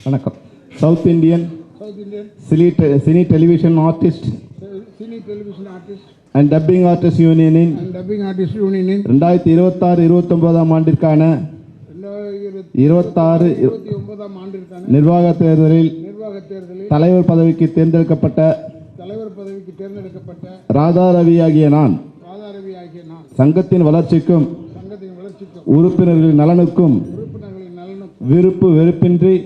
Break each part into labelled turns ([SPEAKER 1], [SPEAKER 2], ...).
[SPEAKER 1] வணக்கம். South Indian cine television artist and dubbing artist யூனியனின் 2026-29 ஆண்டிற்கான 26 நிர்வாக தேர்தலில் தலைவர் பதவிக்கு தேர்ந்தெடுக்கப்பட்ட ராதா ரவி ஆகிய நான் சங்கத்தின் வளர்ச்சிக்கும் உறுப்பினர்களின் நலனுக்கும் விருப்பு வெறுப்பின்றி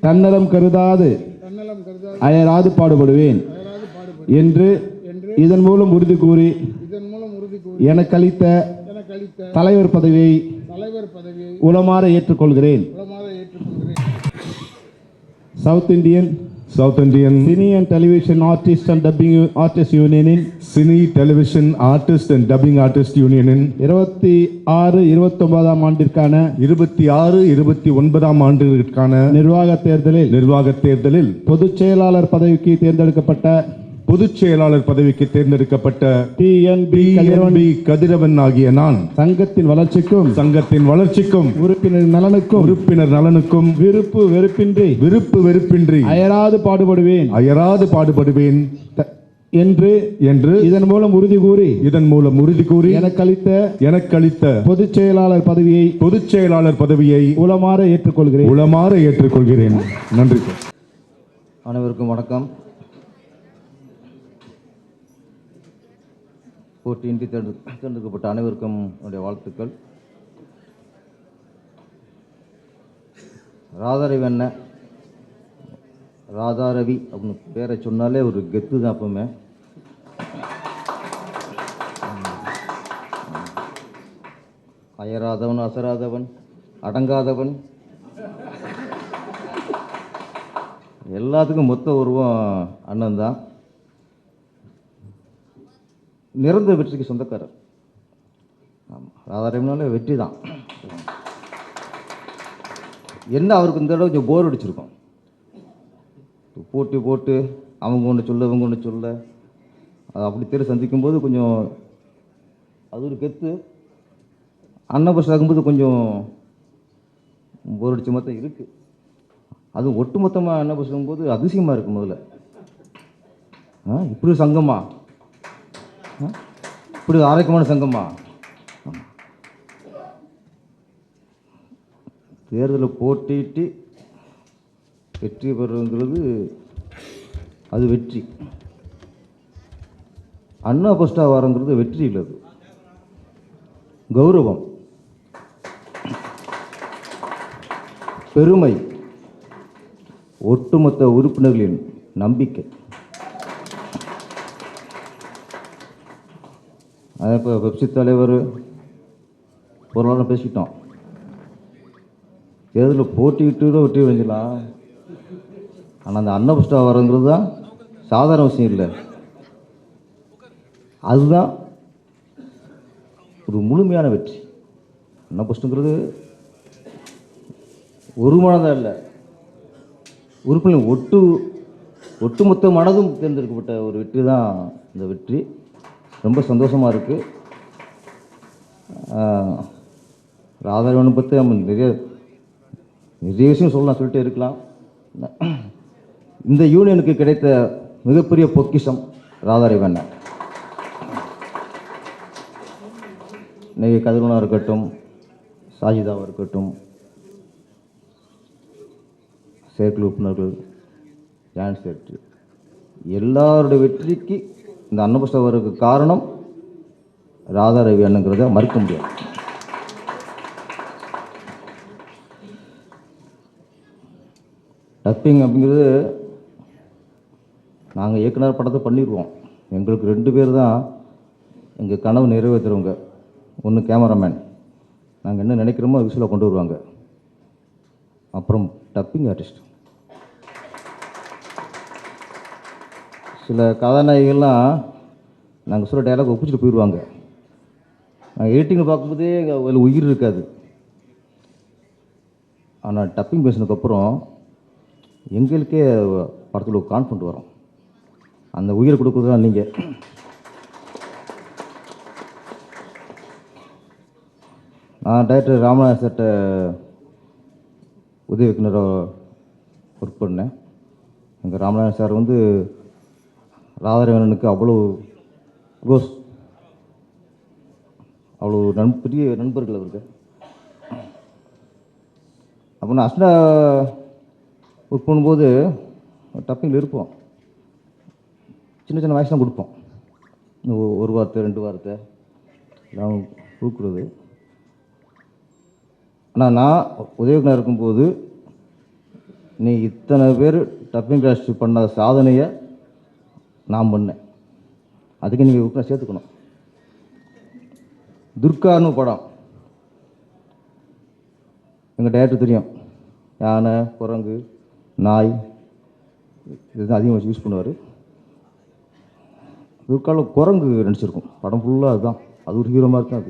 [SPEAKER 1] தன்னலம் கருதாது அயராது பாடுபடுவேன் என்று இதன் மூலம் உறுதி கூறி எனக்கு அளித்த தலைவர் பதவியை உளமாற ஏற்றுக்கொள்கிறேன். South Indian cine and television artist and dubbing artist யூனியனின்
[SPEAKER 2] cine television artist and dubbing artist யூனியனின்
[SPEAKER 1] 26-29 ஆண்டிற்கான
[SPEAKER 2] 26-29 ஆண்டிற்கான
[SPEAKER 1] நிர்வாக தேர்தலில் பொதுச் செயலாளர் பதவிக்கு தேர்ந்தெடுக்கப்பட்ட
[SPEAKER 2] TNB கதிரவன் ஆகிய நான்
[SPEAKER 1] சங்கத்தின் வளர்ச்சிக்கும் உறுப்பினர் நலனுக்கும் விருப்பு வெறுப்பின்றி அயராது பாடுபடுவேன் என்று இதன் மூலம் உறுதி கூறி எனக்கு அளித்த பொதுச் செயலாளர் பதவியை உளமாற ஏற்றுக்கொள்கிறேன்.
[SPEAKER 2] நன்றி.
[SPEAKER 3] அனைவருக்கும் வணக்கம். போட்டியின்றி தேர்ந்தெடுக்கப்பட்ட அனைவருக்கும் என்னுடைய வாழ்த்துக்கள். ராதாரவி அப்படின்னு பேரை சொன்னாலே ஒரு கெத்து தான். அப்பவுமே அயராதவன், அசராதவன், அடங்காதவன், எல்லாத்துக்கும் மொத்த உருவம் அண்ணன் தான். நிரந்தர வெற்றிக்கு சொந்தக்காரர். ராதாரவினால வெற்றி தான். என்ன அவருக்கு இந்த தடவை கொஞ்சம் போர் அடிச்சிருக்கோம். போட்டு அவங்க ஒன்று சொல்ல இவங்க ஒன்று சொல்ல அது அப்படி தேடி சந்திக்கும்போது கொஞ்சம் அது ஒரு கெத்து. அன்னபஸ் ஆகும்போது கொஞ்சம் போர் அடிச்ச மாதிரி தான் இருக்குது. அதுவும் ஒட்டுமொத்தமாக அன்னபஸ் ஆகும்போது அதிசயமாக இருக்குது. முதல்ல இப்படி சங்கமா, இப்படி ஆரோக்கியமான சங்கமா. தேர்தலில் போட்டிட்டு வெற்றி பெறுங்கிறது அது வெற்றி. அண்ணா பஸ்டா வாரங்கிறது வெற்றி இல்லை, அது கௌரவம், பெருமை, ஒட்டுமொத்த உறுப்பினர்களின் நம்பிக்கை. அதே இப்போ வெப்சி தலைவர் பொருளாதாரம் பேசிக்கிட்டோம். தேர்தலில் போட்டிக்கிட்டு வெற்றி அடைஞ்சலாம். ஆனால் அந்த அன்னபஸ்டா வரங்கிறது தான் சாதாரண விஷயம் இல்லை. அதுதான் ஒரு முழுமையான வெற்றி. அன்னபஸ்டுங்கிறது ஒரு மனதாக இல்லை, உறுப்பினர் ஒட்டுமொத்த மனதும் தேர்ந்தெடுக்கப்பட்ட ஒரு வெற்றி தான் இந்த வெற்றி. ரொம்ப சந்தோஷமாக இருக்குது. ராதாரவனை பற்றி நம்ம நிறைய விஷயம் சொல்லிட்டே இருக்கலாம். இந்த யூனியனுக்கு கிடைத்த மிகப்பெரிய பொக்கிஷம் ராதாரவன். இன்னைக்கு கதிரவனாக இருக்கட்டும், சாஜிதாவாக இருக்கட்டும், செயற்குழு உறுப்பினர்கள், ஜாயின்ட் செக்ரட்டரி, எல்லாருடைய வெற்றிக்கு இந்த அன்னபஸ்டவருக்கு காரணம் ராதாரவி அண்ணங்கிறத மறுக்க முடியாது. டப்பிங் அப்படிங்கிறது நாங்கள் இயக்குனர் படத்தை பண்ணிடுவோம். எங்களுக்கு 2 பேர் தான் எங்கள் கனவு நிறைவேற்றுறவங்க. ஒன்று கேமராமேன், நாங்கள் என்ன நினைக்கிறோமோ விஷுவலாக கொண்டு வருவாங்க. அப்புறம் டப்பிங் ஆர்டிஸ்ட். சில கதாநாயகிகள்லாம் நாங்கள் சொல்ல டைலாக் ஒப்பிச்சுட்டு போயிடுவாங்க. நாங்கள் எடிட்டிங்கில் பார்க்கும்போதே அதில் உயிர் இருக்காது. ஆனால் டப்பிங் பேசினதுக்கப்புறம் எங்களுக்கே படத்தில் ஒரு கான்ஃபிடன்ட் வரும். அந்த உயிரை கொடுக்குறது தான் நீங்கள். நான் டைரக்டர் ராமநாத சார்ட்ட உதவி இயக்குனர் ஒர்க் பண்ணேன். எங்கள் ராமநாதன் சார் வந்து ராதாரவணனுக்கு அவ்வளோ க்ளோஸ், அவ்வளோ பெரிய நண்பர்கள் அவருக்கு. அப்போ நான் அஸ்னா ஒர்க் பண்ணும்போது டப்பிங்கில் இருப்போம், சின்ன சின்ன வாய்ஸ் தான் கொடுப்போம், ஒரு வார்த்தை 2 வார்த்தை எல்லாம் கொடுக்குறது. ஆனால் நான் உதயகுமார் இருக்கும்போது நீ இத்தனை பேர் டப்பிங் கிளாஸ் பண்ண சாதனையை நான் பண்ணேன், அதுக்கு நீங்கள் உட்காந்து சேர்த்துக்கணும். துர்கான்னு படம் எங்கள் டேரக்டர் தெரியும், யானை குரங்கு நாய் இதுதான் அதிகமாக யூஸ் பண்ணுவார். துர்காவில் குரங்கு நடிச்சிருக்கும், படம் ஃபுல்லாக அதுதான், அது ஒரு ஹீரோ மாதிரி தான்.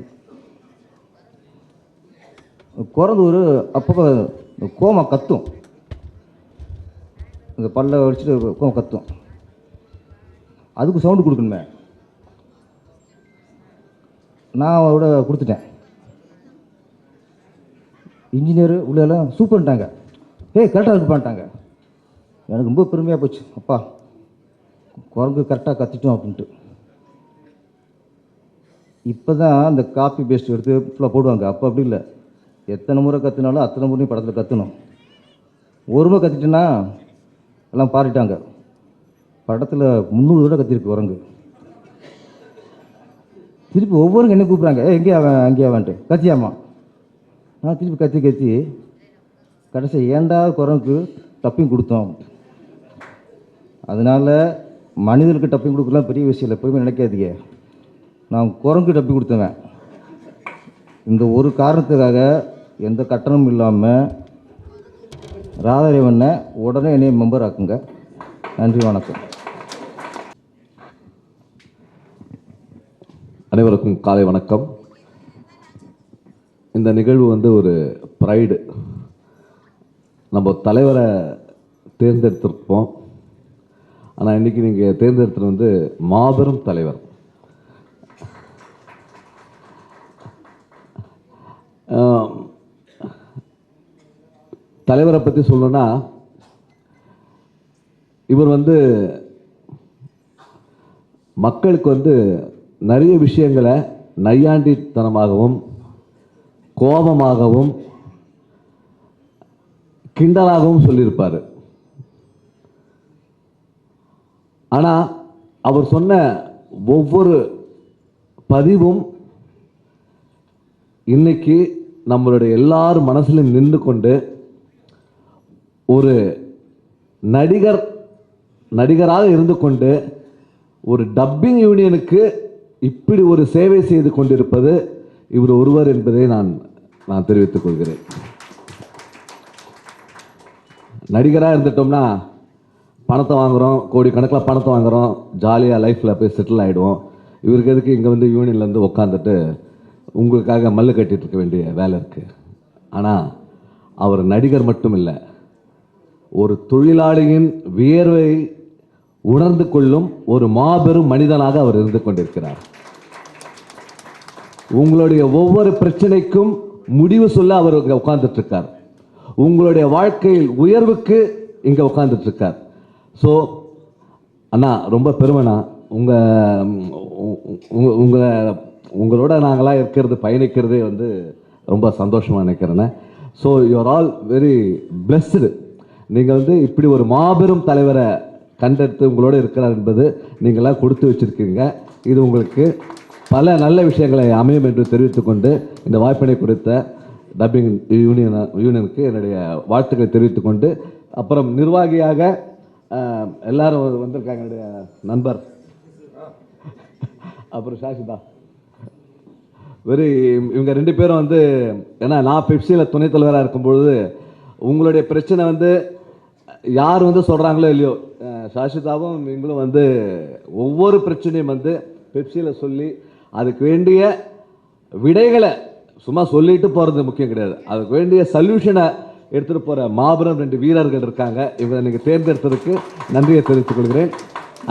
[SPEAKER 3] அது குரங்கு ஒரு அப்பப்போ இந்த கோமா கத்தும், இந்த பல்ல வச்சுட்டு கோமா கத்தும், அதுக்கு சவுண்டு கொடுக்கணுமே. நான் அவரோட கொடுத்துட்டேன். இன்ஜினியர் உள்ளெல்லாம் சூப்பர்ட்டாங்க, கரெக்டாக இருக்கு பண்ணிட்டாங்க. எனக்கு ரொம்ப பெருமையாக போச்சு, அப்பா குரங்கு கரெக்டாக கத்திட்டோம் அப்படின்ட்டு. இப்போ தான் அந்த காப்பி பேஸ்ட் எடுத்து ஃபுல்லாக போடுவாங்க, அப்போ அப்படி இல்லை, எத்தனை முறை கற்றுனாலும் அத்தனை முறையும் படத்தில் கற்றணும். ஒரு முறை கற்றிட்டேன்னா எல்லாம் பாடிட்டாங்க, படத்தில் 300 தடவை கத்திருக்கு குரங்கு. திருப்பி ஒவ்வொரு என்ன கூப்பிட்றாங்க, எங்கேயா அவன் அங்கேயா அவன்ட்டு, கத்தியாமா. நான் திருப்பி கத்தி கத்தி கடைசி ஏண்டா குரங்குக்கு டப்பிங் கொடுத்தோம். அதனால் மனிதனுக்கு டப்பிங் கொடுக்கலாம் பெரிய விஷயம் இல்லை, எப்போயுமே நினைக்காதீங்க. நான் குரங்கு டப்பிங் கொடுத்தவன், இந்த ஒரு காரணத்துக்காக எந்த கட்டணமும் இல்லாமல் ராதாரவனை உடனே என்னைய மெம்பர் ஆக்குங்க. நன்றி, வணக்கம்.
[SPEAKER 4] அனைவருக்கும் காலை வணக்கம். இந்த நிகழ்வு வந்து ஒரு ப்ரைடு. நம்ம தலைவரை தேர்ந்தெடுத்திருப்போம், ஆனால் இன்றைக்கி நீங்கள் தேர்ந்தெடுத்தது வந்து மாபெரும் தலைவர். தலைவரை பற்றி சொல்லணும்னா, இவர் வந்து மக்களுக்கு வந்து நிறைய விஷயங்களை நையாண்டித்தனமாகவும் கோபமாகவும் கிண்டலாகவும் சொல்லியிருப்பார். ஆனால் அவர் சொன்ன ஒவ்வொரு பதிவும் இன்னைக்கு நம்மளுடைய எல்லார் மனசிலும் நின்று கொண்டு ஒரு நடிகராக இருந்து கொண்டு ஒரு டப்பிங் யூனியனுக்கு இப்படி ஒரு சேவை செய்து கொண்டிருப்பது இவர் ஒருவர் என்பதை நான் தெரிவித்துக் கொள்கிறேன். நடிகராக இருந்துட்டோம்னா பணத்தை வாங்குகிறோம், கோடிக்கணக்கில் பணத்தை வாங்குகிறோம், ஜாலியாக லைஃப்பில் போய் செட்டில் ஆகிடுவோம். இவருக்கு எதுக்கு இங்கே வந்து யூனியன்லேருந்து உட்காந்துட்டு உங்களுக்காக மல்லு கட்டிகிட்டு இருக்க வேண்டிய வேலை இருக்குது. ஆனால் அவர் நடிகர் மட்டும் இல்லை, ஒரு தொழிலாளியின் வியர்வை உணர்ந்து கொள்ளும் ஒரு மாபெரும் மனிதனாக அவர் இருந்து கொண்டிருக்கிறார். உங்களுடைய ஒவ்வொரு பிரச்சனைக்கும் முடிவு சொல்ல அவர் இங்கே உட்கார்ந்துட்டு இருக்கார். உங்களுடைய வாழ்க்கையில் உயர்வுக்கு இங்கே உட்கார்ந்துட்டு இருக்கார். ஸோ அண்ணா ரொம்ப பெருமைண்ணா, உங்களோட நாங்களாம் இருக்கிறது பயணிக்கிறதே வந்து ரொம்ப சந்தோஷமாக நினைக்கிறேண்ணே. So you are all very blessed. நீங்கள் வந்து இப்படி ஒரு மாபெரும் தலைவரை கண்டெடுத்து உங்களோட இருக்கிறார் என்பது நீங்களாம் கொடுத்து வச்சுருக்கீங்க. இது உங்களுக்கு பல நல்ல விஷயங்களை அமையும் என்று தெரிவித்துக்கொண்டு இந்த வாய்ப்பினை கொடுத்த டப்பிங் யூனியனுக்கு என்னுடைய வாழ்த்துக்களை தெரிவித்துக்கொண்டு, அப்புறம் நிர்வாகியாக எல்லாரும் வந்திருக்காங்க, என்னுடைய நண்பர் அப்புறம் ஷாஷிதா இவங்க 2 பேரும் வந்து, ஏன்னா நான் பெப்சியில் துணைத் தலைவராக இருக்கும்பொழுது உங்களுடைய பிரச்சனை வந்து யார் வந்து சொல்கிறாங்களோ இல்லையோ, ஷாஷிதாவும் இவங்களும் வந்து ஒவ்வொரு பிரச்சனையும் வந்து பெப்சியில் சொல்லி அதுக்கு வேண்டிய விடைகளை சும்மா சொல்லிட்டு போகிறது முக்கியம் கிடையாது, அதுக்கு வேண்டிய சொல்யூஷனை எடுத்துகிட்டு போகிற மாபெரும் 2 வீரர்கள் இருக்காங்க. இவரை நீங்கள் தேர்ந்தெடுத்ததுக்கு நன்றியை தெரிவித்துக் கொள்கிறேன்.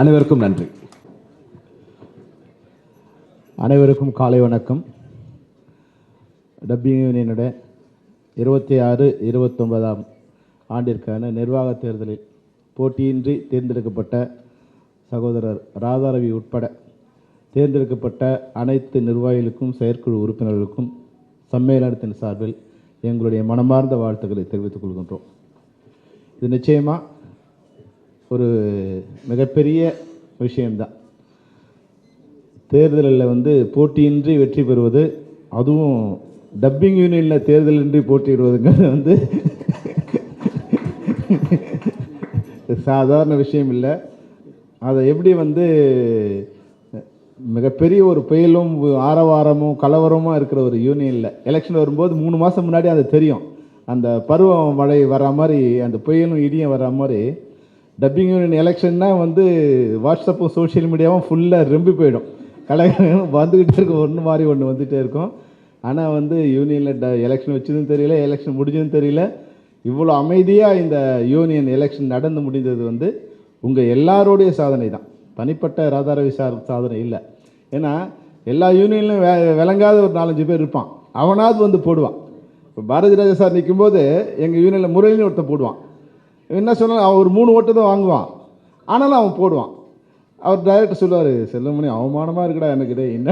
[SPEAKER 4] அனைவருக்கும் நன்றி.
[SPEAKER 1] அனைவருக்கும் காலை வணக்கம். டப்பிங் யூனியனோட 26, 29 ஆண்டிற்கான நிர்வாக தேர்தலில் போட்டியின்றி தேர்ந்தெடுக்கப்பட்ட சகோதரர் ராதாரவி உட்பட தேர்ந்தெடுக்கப்பட்ட அனைத்து நிர்வாகிகளுக்கும் செயற்குழு உறுப்பினர்களுக்கும் சம்மேளனத்தின் சார்பில் எங்களுடைய மனமார்ந்த வாழ்த்துக்களை தெரிவித்துக் கொள்கின்றோம். இது நிச்சயமாக ஒரு மிகப்பெரிய விஷயம்தான். தேர்தலில் போட்டியின்றி வெற்றி பெறுவது, அதுவும் டப்பிங் யூனியனில் தேர்தலின்றி போட்டியிடுவதுங்கிறது சாதாரண விஷயம் இல்லை. அதை எப்படி மிகப்பெரிய ஒரு புயலும் ஆரவாரமும் கலவரமும் இருக்கிற ஒரு யூனியனில் எலெக்ஷன் வரும்போது 3 மாதம் முன்னாடி அது தெரியும். அந்த பருவம் மழை வர மாதிரி, அந்த புயலும் இடியும் வர மாதிரி டப்பிங் யூனியன் எலெக்ஷன்னா வாட்ஸ்அப்பும் சோஷியல் மீடியாவும் ஃபுல்லாக ரெம்பி போயிடும். கலகம் வந்துக்கிட்டே இருக்கும், ஒன்று மாதிரி ஒன்று வந்துகிட்டே இருக்கும். ஆனால் யூனியனில் எலெக்ஷன் வச்சதும் தெரியல, எலெக்ஷன் முடிஞ்சதும் தெரியல. இவ்வளோ அமைதியாக இந்த யூனியன் எலெக்ஷன் நடந்து முடிந்தது உங்கள் எல்லாரோடைய சாதனை தான், தனிப்பட்ட ராதாரவி சாதனை இல்லை. ஏன்னா எல்லா யூனியன்லையும் விளங்காத ஒரு 4-5 பேர் இருப்பான், அவனாவது போடுவான். இப்போ பாரதி ராஜா சார் நிற்கும்போது எங்கள் யூனியனில் முரளின்னு ஒருத்தன் போடுவான். என்ன சொன்னாலும் அவன் ஒரு 3 ஓட்டு தான் வாங்குவான், ஆனாலும் அவன் போடுவான். அவர் டைரக்டர் சொல்லுவார், செல்வமணி அவமானமாக இருக்குடா எனக்கு டே என்ன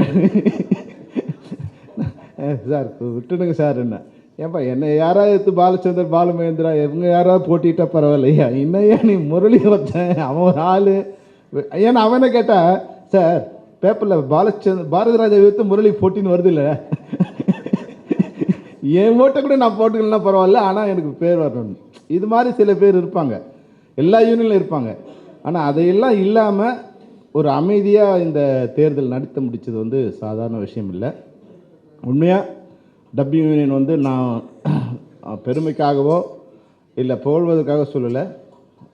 [SPEAKER 1] சார் விட்டுடுங்க சார், என்ன ஏன்பா என்னை யாராவது எடுத்து பாலச்சந்தர் பாலுமகேந்திரா இவங்க யாராவது போட்டிட்டா பரவாயில்லையா, இன்னையா நீ முரளி வச்சேன் அவன் ஒரு ஆள். ஏன்னா அவனை கேட்டால் சார் பேப்பரில் பாரதி ராஜா எடுத்து முரளி போட்டின்னு வருது இல்லை, என் ஓட்டை கூட நான் போட்டுக்கலாம் பரவாயில்ல, ஆனால் எனக்கு பேர் வரணும். இது மாதிரி சில பேர் இருப்பாங்க, எல்லா யூனியன்லையும் இருப்பாங்க. ஆனால் அதையெல்லாம் இல்லாமல் ஒரு அமைதியாக இந்த தேர்தல் நடத்த முடித்தது சாதாரண விஷயம் இல்லை. உண்மையாக டப்பிங் யூனியன் நான் பெருமைக்காகவோ இல்லை புகழ்வதற்காக சொல்லலை.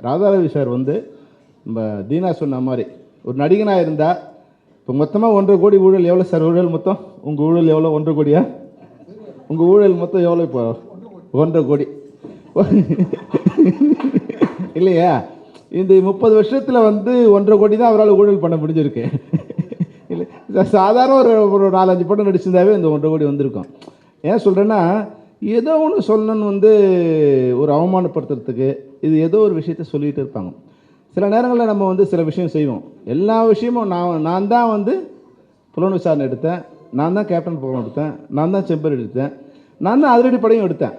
[SPEAKER 1] ராதாரவி சார் நம்ம தீனா சொன்ன மாதிரி ஒரு நடிகனாக இருந்தால் இப்போ மொத்தமாக 1.5 கோடி ஊழல் எவ்வளோ சார்? ஊழல் மொத்தம் உங்கள் ஊழல் எவ்வளோ? 1.5 கோடியா? உங்கள் ஊழல் மொத்தம் எவ்வளோ இப்போ? 1.5 கோடி இல்லையா? இந்த 30 வருஷத்தில் 1.5 கோடி தான் அவரால் ஊழல் பண்ண முடிஞ்சிருக்கு. இல்லை சாதாரண ஒரு 4-5 படம் நடிச்சிருந்தாவே இந்த 1.5 கோடி வந்திருக்கும். ஏன் சொல்கிறேன்னா, ஏதோ ஒன்று சொல்லணும்னு ஒரு அவமானப்படுத்துறதுக்கு இது ஏதோ ஒரு விஷயத்த சொல்லிகிட்டு இருப்பாங்க. சில நேரங்களில் நம்ம சில விஷயம் செய்வோம். எல்லா விஷயமும் நான் தான் புலன் விசாரணை எடுத்தேன், நான் தான் கேப்டன் படம் எடுத்தேன், நான் தான் செம்பர் எடுத்தேன், நான் தான் அதிரடி படையும் எடுத்தேன்.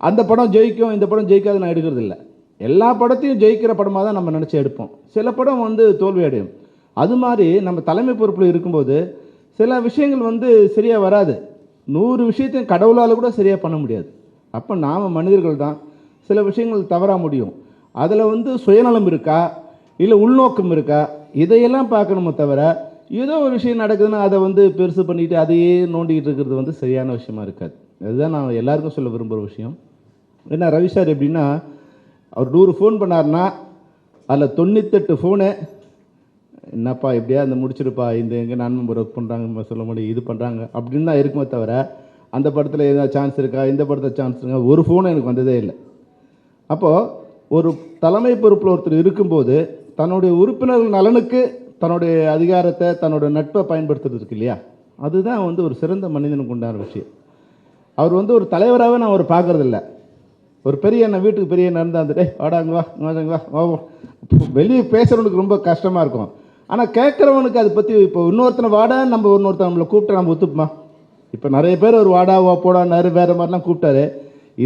[SPEAKER 1] அந்த படம் ஜெயிக்கும், இந்த படம் ஜெயிக்காது நான் எடுக்கிறது இல்லை. எல்லா படத்தையும் ஜெயிக்கிற படமாக தான் நம்ம நினச்சி எடுப்போம். சில படம் தோல்வி அடையும். அது மாதிரி நம்ம தலைமை பொறுப்பில் இருக்கும்போது சில விஷயங்கள் சரியாக வராது. 100 விஷயத்தையும் கடவுளால் கூட சரியாக பண்ண முடியாது. அப்போ நாம் மனிதர்கள் தான், சில விஷயங்கள் தவறாக முடியும். அதில் சுயநலம் இருக்கா இல்லை உள்நோக்கம் இருக்கா, இதையெல்லாம் பார்க்கணுமே தவிர ஏதோ ஒரு விஷயம் நடக்குதுன்னா அதை பெருசு பண்ணிட்டு அதையே நோண்டிக்கிட்டு இருக்கிறது சரியான விஷயமா இருக்காது. அதுதான் நான் எல்லாருக்கும் சொல்ல விரும்புகிற விஷயம். ஏன்னா ரவி சார் எப்படின்னா, அவர் 100 ஃபோன் பண்ணார்னா அதில் 98 ஃபோனு என்னப்பா எப்படியா இந்த முடிச்சிருப்பா, இந்த எங்கே நண்பன் ஒர்க் பண்ணுறாங்க சொல்ல முடியும், இது பண்ணுறாங்க அப்படின்னு தான் இருக்குமே தவிர அந்த படத்தில் எதாவது சான்ஸ் இருக்கா, இந்த படத்தில் சான்ஸ் இருக்கா, ஒரு ஃபோனும் எனக்கு வந்ததே இல்லை. அப்போது ஒரு தலைமை பொறுப்பில் ஒருத்தர் இருக்கும்போது தன்னுடைய உறுப்பினர்கள் நலனுக்கு தன்னுடைய அதிகாரத்தை தன்னோட நட்பை பயன்படுத்துறது இருக்கு இல்லையா, அதுதான் ஒரு சிறந்த மனிதனுக்கு உண்டான விஷயம். அவர் ஒரு தலைவராகவே நான் அவர் பார்க்குறதில்ல. ஒரு பெரிய அண்ணன் வீட்டுக்கு பெரிய அண்ணன் இருந்தால் வந்துட்டு வாடாங்க வா வா வா, வெளியே பேசுகிறவனுக்கு ரொம்ப கஷ்டமாக இருக்கும். ஆனால் கேட்குறவனுக்கு அதை பற்றி இப்போ இன்னொருத்தனை வாடான்னு நம்ம இன்னொருத்தன் நம்மளை கூப்பிட்டா நம்ம ஒத்துப்போமா? இப்போ நிறைய பேர் ஒரு வாடா வா போடான்னாரு வேறு மாதிரிலாம் கூப்பிட்டாரு.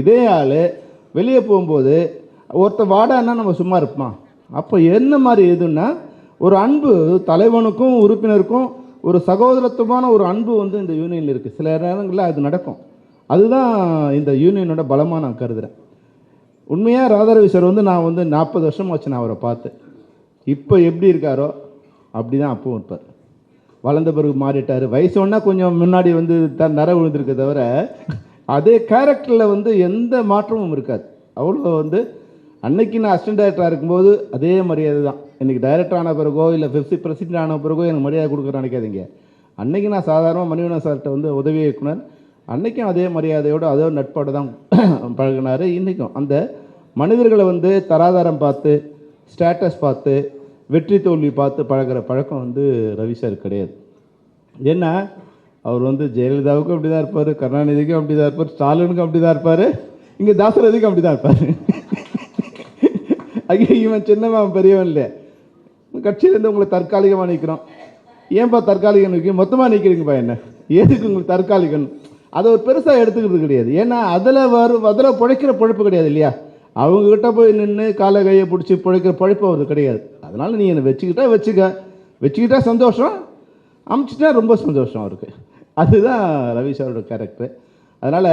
[SPEAKER 1] இதே ஆள் வெளியே போகும்போது ஒருத்தர் வாடான்னா நம்ம சும்மா இருப்போமா? அப்போ என்ன மாதிரி எதுன்னா ஒரு அன்பு தலைவனுக்கும் உறுப்பினருக்கும் ஒரு சகோதரத்துவமான ஒரு அன்பு இந்த யூனியனில் இருக்குது. சில நேரங்களில் அது நடக்கும். அதுதான் இந்த யூனியனோட பலமாக நான் கருதுகிறேன். உண்மையாக ராதாரவி சார் நான் 40 வருஷம் ஆச்சு நான் அவரை பார்த்து. இப்போ எப்படி இருக்காரோ அப்படி தான் அப்பவும் இருப்பார். வளர்ந்த பிறகு மாறிட்டார். வயசு ஒன்றா கொஞ்சம் முன்னாடி நர விழுந்திருக்க தவிர அதே கேரக்டரில் எந்த மாற்றமும் இருக்காது. அவ்வளோ அன்னைக்கு நான் அசிஸ்டன்ட் டைரக்டராக இருக்கும்போது அதே மரியாதை தான். இன்றைக்கி டைரக்டர் ஆன பிறகோ இல்லை பிரசிடென்ட் ஆன பிறகோ எனக்கு மரியாதை கொடுக்குற நினைக்காதீங்க. அன்றைக்கி நான் சாதாரணமாக மணிவண்ணன் சார்கிட்ட உதவி இயக்குனர், அன்றைக்கும் அதே மரியாதையோடு அதே நட்போடு தான் பழகினார். இன்றைக்கும் அந்த மனிதர்களை தராதாரம் பார்த்து ஸ்டேட்டஸ் பார்த்து வெற்றி தோல்வி பார்த்து பழகிற பழக்கம் ரவி சார் கிடையாது. ஏன்னா அவர் ஜெயலலிதாவுக்கும் அப்படி தான் இருப்பார், கருணாநிதிக்கும் அப்படி தான் இருப்பார், ஸ்டாலினுக்கும் அப்படி தான் இருப்பார், இங்கே தாசரதிக்கும் அப்படி தான் இருப்பார். ஐயோ இவன் சின்னவன் பெரியவன் இல்லை, கட்சியிலேருந்து உங்களை தற்காலிகமாக நிற்கிறோம். ஏன்பா தற்காலிகம் நிற்க, மொத்தமாக நிற்கிறீங்கப்பா என்ன, எதுக்கு உங்களுக்கு தற்காலிகம்? அதை ஒரு பெருசாக எடுத்துக்கிறது கிடையாது. ஏன்னா அதில் பிழைக்கிற பொழைப்பு கிடையாது இல்லையா. அவங்கக்கிட்ட போய் நின்று காலை கையை பிடிச்சி பிழைக்கிற பொழைப்பு அது கிடையாது. அதனால் நீ என்னை வச்சுக்கிட்டா சந்தோஷம், அமுச்சிட்டா ரொம்ப சந்தோஷம் அவருக்கு. அதுதான் ரவி சாரோட கேரக்டர். அதனால்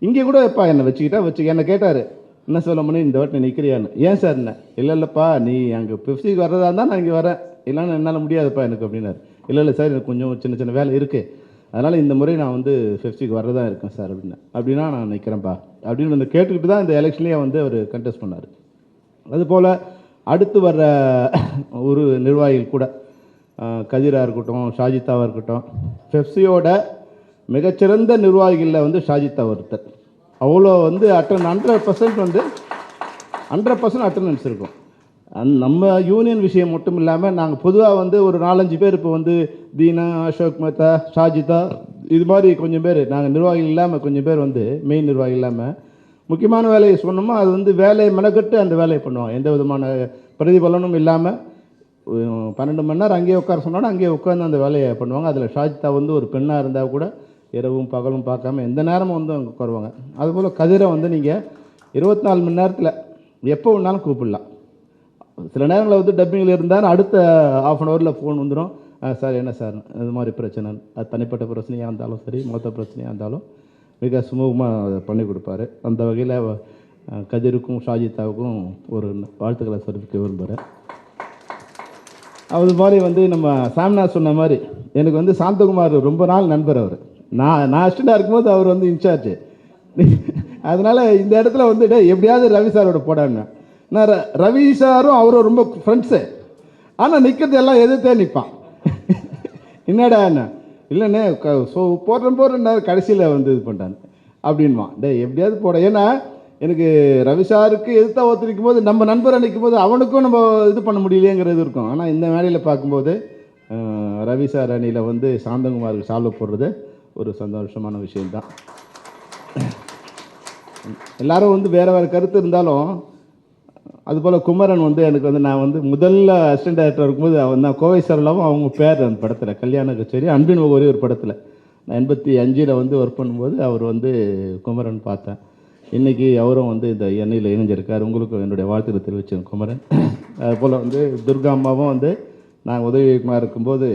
[SPEAKER 1] இங்கே கூட எப்பா என்னை வச்சுக்க என்னை கேட்டார், என்ன சொல்ல முடியும் இந்த வாட்டி நிற்கிறியான்னு. ஏன் சார் என்ன, இல்லைப்பா நீ அங்கே பெப்சிக்கு வர்றதா இருந்தால் நான் இங்கே வரேன், இல்லைன்னா என்னால் முடியாதுப்பா எனக்கு அப்படின்னாரு. இல்லை சார் எனக்கு கொஞ்சம் சின்ன சின்ன வேலை இருக்குது, அதனால் இந்த முறை நான் வந்து பெப்சிக்கு வர்றதா இருக்கேன் சார் அப்படின்னா நான் நிற்கிறேன்ப்பா அப்படின்னு வந்து கேட்டுக்கிட்டு தான் இந்த எலெக்ஷன்லேயே வந்து அவர் கண்டெஸ்ட் பண்ணார். அதுபோல் அடுத்து வர்ற ஒரு நிர்வாகிகள் கூட கதிராக இருக்கட்டும், ஷாஜித்தாவாக இருக்கட்டும், பெப்சியோட மிகச்சிறந்த நிர்வாகிகளில் வந்து ஷாஜித்தா ஒருத்தர். அவ்வளோ வந்து 100% வந்து 100% அட்டண்டன்ஸ் இருக்கும். நம்ம யூனியன் விஷயம் மட்டும் இல்லாமல் நாங்கள் பொதுவாக வந்து ஒரு 4-5 பேர் இப்போ வந்து தீனா, அசோக் மேத்தா, ஷாஜிதா இது மாதிரி கொஞ்சம் பேர் நாங்கள் நிர்வாகிகள் இல்லாமல் கொஞ்சம் பேர் வந்து மெயின் நிர்வாகி இல்லாமல் முக்கியமான வேலையை சொன்னோமோ அது வந்து வேலையை மெனக்கட்டு அந்த வேலையை பண்ணுவாங்க. எந்த விதமான பிரதிபலனும் இல்லாமல் 12 மணி நேரம் அங்கேயே உட்கார சொன்னாலும் அங்கேயே உட்காந்து அந்த வேலையை பண்ணுவாங்க. அதில் ஷாஜிதா வந்து ஒரு பெண்ணாக இருந்தால் கூட இரவும் பகலும் பார்க்காம எந்த நேரமும் வந்து அங்கே உட்காருவாங்க. அதுபோல் கதிரை வந்து நீங்கள் 24 மணி நேரத்தில் எப்போ வேணாலும் கூப்பிடலாம். சில நேரங்களில் வந்து டப்பிங்கில் இருந்தால் அடுத்த ½ அன் ஹவரில் ஃபோன் வந்துடும், சார் என்ன சார் இது மாதிரி பிரச்சனை, அது தனிப்பட்ட பிரச்சனையாக இருந்தாலும் சரி, மொத்த பிரச்சனையாக இருந்தாலும் மிக சுமூகமாக அதை பண்ணி கொடுப்பாரு. அந்த வகையில் கதிருக்கும் ஷாஜித்தாவுக்கும் ஒரு வாழ்த்துக்களை தெரிவிக்க விரும்புகிறேன். அது மாதிரி வந்து நம்ம சாமிநாத் சொன்ன மாதிரி எனக்கு வந்து சாந்தகுமார் ரொம்ப நாள் நண்பர். அவர் நான் அசிஸ்டண்டாக இருக்கும்போது அவர் வந்து இன்சார்ஜ். அதனால் இந்த இடத்துல வந்து எப்படியாவது ரவி சாரோட போடான்னு நான் ரவி சாரும் அவரும் ரொம்ப ஃப்ரெண்ட்ஸு. ஆனால் நிற்கிறது எல்லாம் எதிர்த்தே நிற்பான். என்னடா என்ன இல்லைண்ணே போடுறேன் கடைசியில் வந்து இது பண்ணிட்டாங்க அப்படின்வான். எப்படியாவது போட. ஏன்னா எனக்கு ரவி சாருக்கு எதிர்த்தா ஒருத்தரிக்கும் போது நம்ம நண்பரை நிற்கும் போது அவனுக்கும் நம்ம இது பண்ண முடியலையேங்கிறது இருக்கும். ஆனால் இந்த வேலையில் பார்க்கும்போது ரவி சார் அணியில் வந்து சாந்தகுமாருக்கு சால்வ் போடுறது ஒரு சந்தோஷமான விஷயம்தான். எல்லாரும் வந்து வேறு கருத்து இருந்தாலும் அதுபோல் குமரன் வந்து எனக்கு வந்து நான் வந்து முதல்ல அசிஸ்டன்ட் டைரக்டர் இருக்கும்போது அவன் தான் கோவை சரளாவும் அவங்க பேர் அந்த படத்தில் கல்யாண கச்சேரி அன்பின் ஒரே ஒரு படத்தில் நான் 85 வந்து ஒர்க் பண்ணும்போது அவர் வந்து குமரன் பார்த்தேன். இன்றைக்கி அவரும் வந்து இந்த எண்ணெயில் இணைஞ்சிருக்கார். உங்களுக்கும் என்னுடைய வாழ்த்துக்களை தெரிவித்தேன் குமரன். அதுபோல் வந்து துர்கா அம்மாவும் வந்து நாங்கள் உதவி இயக்குனராக இருக்கும்போது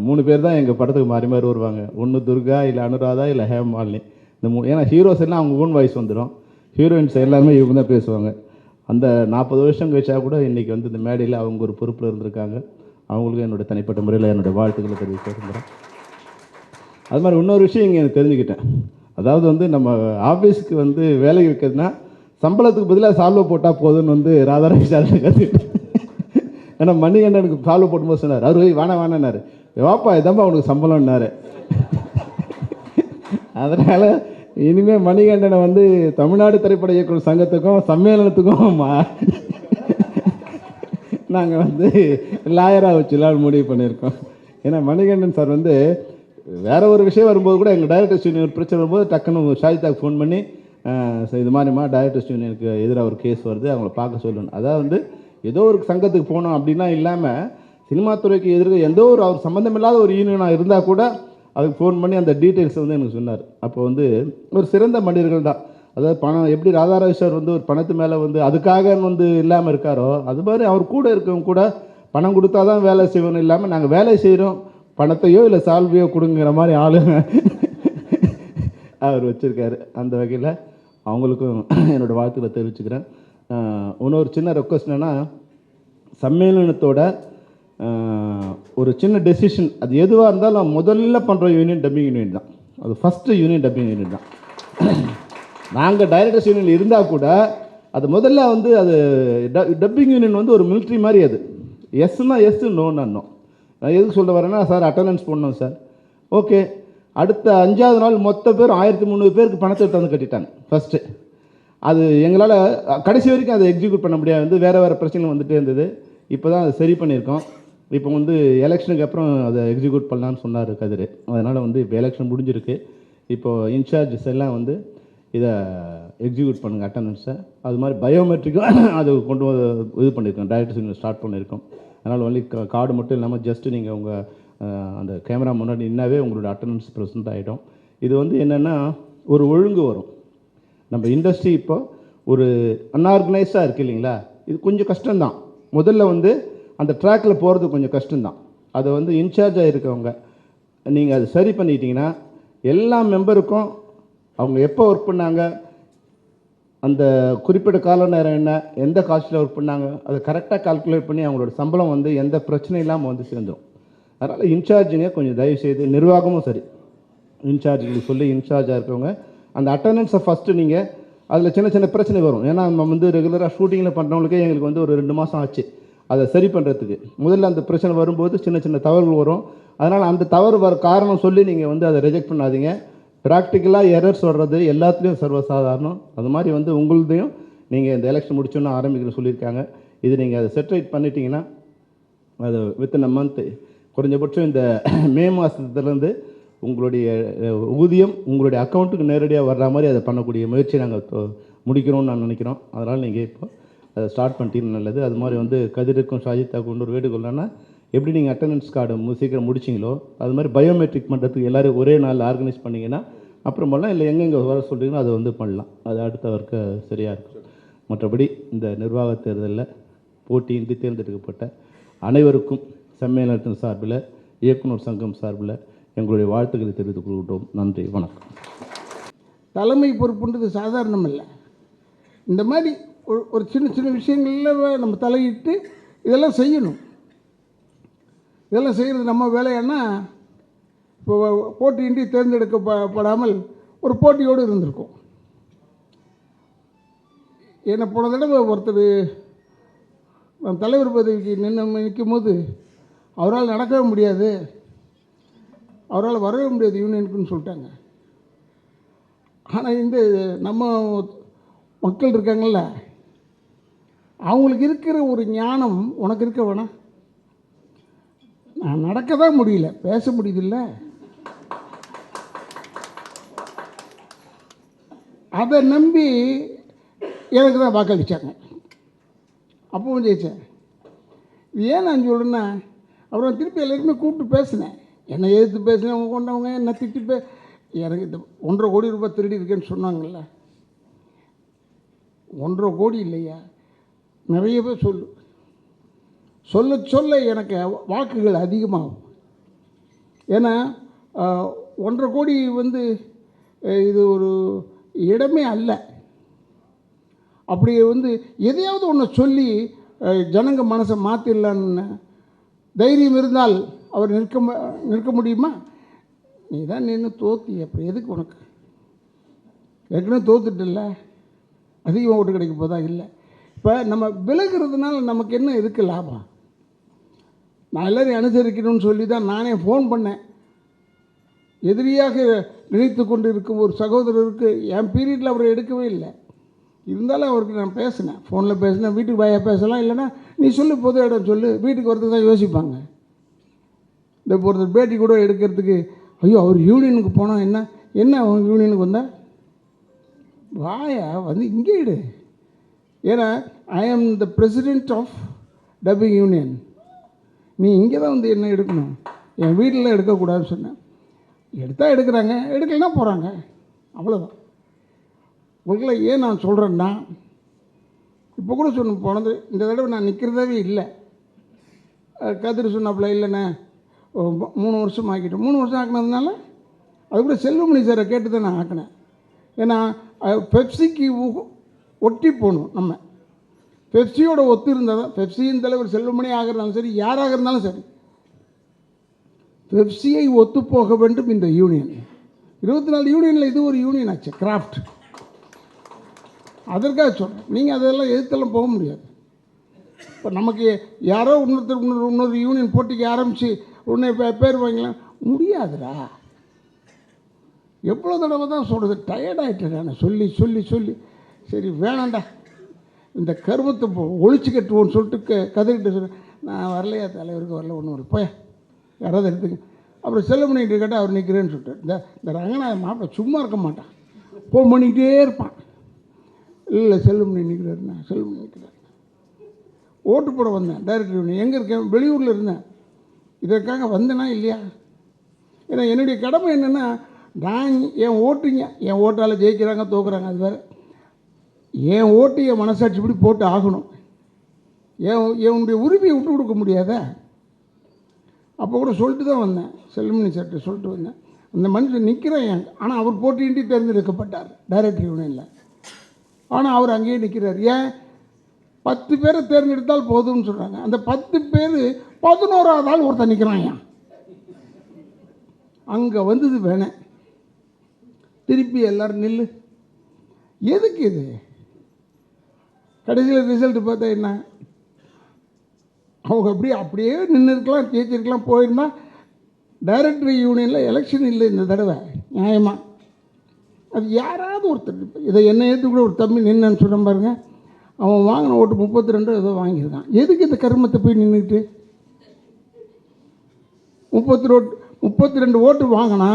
[SPEAKER 1] 3 பேர் தான் எங்கள் படத்துக்கு மாறி மாறி வருவாங்க. ஒன்று துர்கா, இல்லை அனுராதா, இல்லை ஹேமாலினி. இந்த ஏன்னா ஹீரோஸ் எல்லாம் அவங்க ஓன் வாய்ஸ் வந்துடும், ஹீரோயின்ஸ் எல்லாருமே இவங்க தான் பேசுவாங்க. அந்த 40 வருஷம் கழிச்சா கூட இன்றைக்கி வந்து இந்த மேடையில் அவங்க ஒரு பொறுப்பில் இருந்திருக்காங்க. அவங்களுக்கு என்னுடைய தனிப்பட்ட முறையில் என்னுடைய வாழ்த்துக்களை தெரிவிக்க விரும்புகிறேன். அது மாதிரி இன்னொரு விஷயம் இங்கே எனக்கு தெரிஞ்சுக்கிட்டேன். அதாவது வந்து நம்ம ஆஃபீஸுக்கு வந்து வேலைக்கு வைக்கிறதுனா சம்பளத்துக்கு பதிலாக சால்வ் போட்டால் போதுன்னு வந்து ராதாரவி சார் கற்றுக்கிட்டேன். ஏன்னா மணிகண்டனுக்கு சால்வ் போட்டும்போது சொன்னார், அவர் வேணான்னாரு, வாப்பா இதாம்பா அவனுக்கு சம்பளம்னாரு. அதனால் இனிமேல் மணிகண்டனை வந்து தமிழ்நாடு திரைப்பட இயக்குநர் சங்கத்துக்கும் சம்மேளனத்துக்கும் நாங்கள் வந்து லாயராக வச்சுலாம் முடிவு பண்ணியிருக்கோம். ஏன்னா மணிகண்டன் சார் வந்து வேறு ஒரு விஷயம் வரும்போது கூட எங்கள் டைரக்டர்ஸ் யூனியன் பிரச்சனை வரும்போது டக்குன்னு ஷாஜிதாக்கு ஃபோன் பண்ணி இது மாதிரிமா டைரக்டர்ஸ் யூனியனுக்கு எதிராக ஒரு கேஸ் வருது, அவங்கள பார்க்க சொல்லணும். அதாவது வந்து ஏதோ ஒரு சங்கத்துக்கு போகணும் அப்படின்னா இல்லாமல் சினிமா துறைக்கு எதிராக எந்த ஒரு அவர் சம்மந்தமில்லாத ஒரு யூனியனாக இருந்தால் கூட அதுக்கு ஃபோன் பண்ணி அந்த டீட்டெயில்ஸ் வந்து எனக்கு சொன்னார். அப்போ வந்து ஒரு சிறந்த மனிதர்கள் தான். அதாவது பணம் எப்படி ராதாரவி சார் வந்து ஒரு பணத்து மேலே வந்து அதுக்காக வந்து இல்லாமல் இருக்காரோ அது மாதிரி அவர் கூட இருக்கவங்க கூட பணம் கொடுத்தா தான் வேலை செய்யணும் இல்லாமல் நாங்கள் வேலை செய்கிறோம் பணத்தையோ இல்லை சால்வையோ கொடுங்கிற மாதிரி ஆளுங்க அவர் வச்சுருக்காரு. அந்த வகையில் அவங்களுக்கும் என்னோடய வாழ்த்துக்களை தெரிவிச்சுக்கிறேன். இன்னொரு சின்ன ரெக்வஸ்ட் என்னென்னா சம்மேளனத்தோட ஒரு சின்ன டெசிஷன் அது எதுவாக இருந்தாலும் முதல்ல பண்ணுற யூனியன் டப்பிங் யூனியன் தான். அது ஃபஸ்ட்டு யூனியன் டப்பிங் யூனியன் தான். நாங்கள் டைரக்டர்ஸ் யூனியன் இருந்தால் கூட அது முதல்ல வந்து அது டப்பிங் யூனியன் வந்து ஒரு மிலிட்ரி மாதிரி. அது எஸ்னா எஸ், நோன்னா நோ. நான் எதுக்கு சொல்ல வரேன்னா சார் அட்டண்டன்ஸ் போடணும் சார், ஓகே. அடுத்த 5வது நாள் மொத்த பேர் 1300 பேருக்கு பணத்தை எடுத்து வந்து கட்டிட்டாங்க ஃபஸ்ட்டு. அது எங்களால் கடைசி வரைக்கும் அதை எக்ஸிக்யூட் பண்ண முடியாது, வந்து வேறு பிரச்சனைகள் வந்துகிட்டே இருந்தது. இப்போ தான் அதை சரி பண்ணியிருக்கோம். இப்போ வந்து எலெக்ஷனுக்கு அப்புறம் அதை எக்ஸிக்யூட் பண்ணலான்னு சொன்னார் கதிர். அதனால் வந்து இப்போ எலெக்ஷன் முடிஞ்சிருக்கு. இப்போது இன்சார்ஜஸ் எல்லாம் வந்து இதை எக்ஸிக்யூட் பண்ணுங்கள் அட்டண்டன்ஸை. அது மாதிரி பயோமெட்ரிக்கும் அது கொண்டு இது பண்ணியிருக்கோம், டைரக்டர் ஸ்டார்ட் பண்ணியிருக்கோம். அதனால் ஒன்லி கார்டு மட்டும் இல்லாமல் ஜஸ்ட்டு நீங்கள் உங்கள் அந்த கேமரா முன்னாடி நின்னாவே உங்களோட அட்டண்டன்ஸ் ப்ரெசென்ட் ஆகிடும். இது வந்து என்னென்னா ஒரு ஒழுங்கு வரும். நம்ம இண்டஸ்ட்ரி இப்போ ஒரு அன்ஆர்கனைஸாக இருக்குது இல்லைங்களா, இது கொஞ்சம் கஷ்டம்தான். முதல்ல வந்து அந்த ட்ராக்கில் போகிறது கொஞ்சம் கஷ்டம்தான். அதை வந்து இன்சார்ஜாக இருக்கவங்க நீங்கள் அதை சரி பண்ணிட்டீங்கன்னா எல்லா மெம்பருக்கும் அவங்க எப்போ ஒர்க் பண்ணாங்க, அந்த குறிப்பிட்ட கால நேரம் என்ன, எந்த காஸ்ட்டில் ஒர்க் பண்ணாங்க, அதை கரெக்டாக கால்குலேட் பண்ணி அவங்களோட சம்பளம் வந்து எந்த பிரச்சனையும் இல்லாமல் வந்து சேர்ந்துடும். அதனால் இன்சார்ஜுங்க கொஞ்சம் தயவுசெய்து, நிர்வாகமும் சரி, இன்சார்ஜுக்கு சொல்லி இன்சார்ஜாக இருக்கவங்க அந்த அட்டண்டன்ஸை ஃபஸ்ட்டு நீங்கள் அதில் சின்ன சின்ன பிரச்சனை வரும். ஏன்னா நம்ம வந்து ரெகுலராக ஷூட்டிங்கில் பண்ணுறவங்களுக்கே எங்களுக்கு வந்து ஒரு 2 மாதம் ஆச்சு அதை சரி பண்ணுறதுக்கு. முதல்ல அந்த பிரச்சனை வரும்போது சின்ன சின்ன தவறுகள் வரும். அதனால் அந்த தவறு வர காரணம் சொல்லி நீங்கள் வந்து அதை ரிஜெக்ட் பண்ணாதீங்க. ப்ராக்டிக்கலாக எரர்ஸ் வர்றது எல்லாத்துலேயும் சர்வசாதாரணம். அது மாதிரி வந்து உங்களுதையும் நீங்கள் இந்த எலெக்ஷன் முடிச்சோன்னு ஆரம்பிக்கணும்னு சொல்லியிருக்காங்க. இது நீங்கள் அதை செட்ரைட் பண்ணிட்டீங்கன்னா அது வித்தின் அ மந்த்து, குறைஞ்சபட்சம் இந்த மே மாதத்துலேருந்து உங்களுடைய ஊதியம் உங்களுடைய அக்கௌண்ட்டுக்கு நேரடியாக வர்ற மாதிரி அதை பண்ணக்கூடிய முயற்சி நாங்கள் முடிக்கிறோம்னு நான் நினைக்கிறோம். அதனால் நீங்கள் இப்போ அதை ஸ்டார்ட் பண்ணிட்டீங்கன்னா நல்லது. அது மாதிரி வந்து கதிருக்கும் ஷாஜித்தாவுக்கு கொண்டு ஒரு வேண்டுகோள்னா, எப்படி நீங்கள் அட்டண்டன்ஸ் கார்டு சீக்கிரம் முடிச்சிங்களோ அது மாதிரி பயோமெட்ரிக் பண்ணுறதுக்கு எல்லோரும் ஒரே நாள் ஆர்கனைஸ் பண்ணிங்கன்னா அப்புறம் பண்ணலாம். இல்லை எங்கெங்கே வர சொல்கிறீங்களோ அதை வந்து பண்ணலாம். அது அடுத்த வர்க்க சரியாக இருக்கும். மற்றபடி இந்த நிர்வாக தேர்தலில் போட்டியின்றி தேர்ந்தெடுக்கப்பட்ட அனைவருக்கும் சம்மேளனத்தின் சார்பில், இயக்குனர் சங்கம் சார்பில் எங்களுடைய வாழ்த்துக்களை தெரிவித்துக் கொள்கிறோம். நன்றி, வணக்கம்.
[SPEAKER 5] தலைமை பொறுப்புன்றது சாதாரணம் இல்லை. இந்த மாதிரி ஒரு சின்ன சின்ன விஷயங்களில் நம்ம தலையிட்டு இதெல்லாம் செய்யணும். இதெல்லாம் செய்கிறது நம்ம வேலையானா, இப்போ போட்டியின்றி தேர்ந்தெடுக்கப்படாமல் ஒரு போட்டியோடு இருந்திருக்கும். என்னை போன தடவை ஒருத்தர் தலைவர் பதவிக்கு நிற்கும் போது அவரால் நடக்கவே முடியாது, அவரால் வரவே முடியாது யூனியனுக்குன்னு சொல்லிட்டாங்க. ஆனால் இந்த நம்ம மக்கள் இருக்காங்கள்ல, அவங்களுக்கு இருக்கிற ஒரு ஞானம் உனக்கு இருக்க வேணாம். நான் நடக்க தான் முடியல, பேச முடியுதில்ல, அதை நம்பி எனக்கு தான் வாக்களித்தாங்க. அப்பவும் ஜெயித்தேன். இது ஏன் நான் சொல்கிறேன்னா, அப்புறம் திருப்பி எல்லாருக்குமே கூப்பிட்டு பேசினேன். என்னை எதிர்த்து பேசினேன், அவங்க கொண்டவங்க என்ன திட்டி எனக்கு இந்த 1.5 கோடி ரூபாய் திருடி இருக்கேன்னு சொன்னாங்கல்ல, 1.5 கோடி இல்லையா, நிறைய பேர் சொல்ல சொல்ல எனக்கு வாக்குகள் அதிகமாகும். ஏன்னா 1.5 கோடி வந்து இது ஒரு இடமே அல்ல. அப்படி வந்து எதையாவது ஒன்று சொல்லி ஜனங்க மனசை மாற்றிடலான்னு தைரியம் இருந்தால் அவர் நிற்க முடியுமா? நீ தான் நின்று தோத்தி, அப்புறம் எதுக்கு உனக்கு? ஏற்கனவே தோத்துட்டில்ல, அதிகமாக ஓட்டு கிடைக்க போதா? இல்லை. இப்போ நம்ம விலகிறதுனால நமக்கு என்ன இதுக்கு லாபம்? நான் எல்லோரையும் அனுசரிக்கணும்னு சொல்லி தான் நானே ஃபோன் பண்ணேன். எதிரியாக நினைத்து கொண்டு இருக்கும் ஒரு சகோதரருக்கு என் பீரியடில் அவரை எடுக்கவே இல்லை. இருந்தாலும் அவருக்கு நான் பேசினேன், ஃபோனில் பேசினேன். வீட்டுக்கு வாயா பேசலாம், இல்லைன்னா நீ சொல்லு, பொது இடம் சொல்லு, வீட்டுக்கு வரதுக்கு தான் யோசிப்பாங்க. இந்த ஒருத்தர் பேட்டி கூட எடுக்கிறதுக்கு, ஐயோ அவர் யூனியனுக்கு போனால் என்ன அவன் யூனியனுக்கு வந்தால் வாயா வந்து இங்கே இடு. ஏன்னா I am the president of dubbing union. நீ இங்கே தான் வந்து என்ன எடுக்கணும், என் வீட்டில் எடுக்கக்கூடாதுன்னு சொன்னேன். எடுத்தால் எடுக்கிறாங்க, எடுக்கலைன்னா போகிறாங்க, அவ்வளோதான். உங்களுக்குலாம் ஏன் நான் சொல்கிறேன்னா, இப்போ கூட போனது இந்த தடவை நான் நிற்கிறதாவே இல்லை. கதிர் சொன்னாப்புல, இல்லைண்ணே 3 வருஷம் ஆக்கிட்டோம். 3 வருஷம் ஆக்கினதுனால அது கூட செல்வமணி சாரை கேட்டு தான் நான் ஆக்கினேன். ஏன்னா பெப்சிக்கு ஒட்டி போகணும். நம்ம பெப்சியோட ஒத்து இருந்தால் தான், பெப்சியின் தலைவர் செல்வமணி ஆகிறதாலும் சரி, யாராக இருந்தாலும் சரி, பெப்சியை ஒத்து போக வேண்டும் இந்த யூனியன். 24 யூனியனில் இது ஒரு யூனியன் ஆச்சு, கிராஃப்ட். அதற்காக சொல்கிறேன். நீங்கள் அதெல்லாம் எதிர்த்தெல்லாம் போக முடியாது. இப்போ நமக்கு யாரோ இன்னொரு யூனியன் போட்டிக்கு ஆரம்பித்து உடனே பேர் வாங்கலாம் முடியாதுடா. எவ்வளோ தடவை தான் சொல்கிறது, டயர்டாகிட்டேன் நான் சொல்லி சொல்லி சொல்லி. சரி வேணாண்டா, இந்த கருமத்தை ஒழிச்சு கட்டுவோன்னு சொல்லிட்டு கதைக்கிட்ட சொன்னேன். நான் வரலையா, தலைவருக்கு வரல, ஒன்றும் வரல, போய யாராவது எடுத்துங்க. அப்புறம் செல்வமணிகிட்ட கேட்டால் அவர் நிற்கிறேன்னு சொல்லிட்டு, இந்த ரங்கநாத மாப்பிள்ள சும்மா இருக்க மாட்டான், ஃபோன் பண்ணிக்கிட்டே இருப்பான். இல்லை செல்லுமணி நிற்கிறாருண்ணா, செல்லுமணி நிற்கிறாரு. ஓட்டு போட வந்தேன் டைரக்டர். எங்கே இருக்கேன்? வெளியூரில் இருந்தேன். இதற்காக வந்தேனா இல்லையா? ஏன்னா என்னுடைய கடமை என்னென்னா, நான் என் ஓட்டுங்க, என் ஓட்டால் ஜெயிக்கிறாங்க தோக்குறாங்க அது வேறு. என் ஓட்டு என் மனசாட்சிப்படி போட்டு ஆகணும். என்னுடைய உரிமையை விட்டு கொடுக்க முடியாத. அப்போ கூட சொல்லிட்டு தான் வந்தேன், செல்லுமணி சார்கிட்ட சொல்லிட்டு வந்தேன். அந்த மனுஷன் நிற்கிறேன். ஆனால் அவர் போட்டியின்றி தேர்ந்தெடுக்கப்பட்டார் டைரக்டர் யூனியனில். ஆனால் அவர் அங்கேயே நிற்கிறார். ஏன்? 10 பேரை தேர்ந்தெடுத்தால் போதும்னு சொல்கிறாங்க. அந்த 10 பேர் 11ஆவது ஆள் ஒருத்தர் நிற்கிறான். ஏன் அங்கே வந்தது வேணேன். திருப்பி எல்லோரும் நில்லு. எதுக்கு இது? கடைசியில் ரிசல்ட்டு பார்த்தா என்ன? அவங்க அப்படியே நின்று இருக்கலாம், ஜெயிச்சிருக்கலாம். போயிருந்தா டைரக்டர் யூனியனில் எலெக்ஷன் இல்லை இந்த தடவை நியாயமாக. அது யாராவது ஒருத்தர் இதை என்ன ஏற்றுக்கூட ஒரு தம்பி நின்னு சொல்ல பாருங்க. அவன் வாங்கின ஓட்டு 32 ஏதோ வாங்கியிருக்கான். எதுக்கு இந்த கருமத்தை போய் நின்றுட்டு 32 ஓட்டு வாங்கினா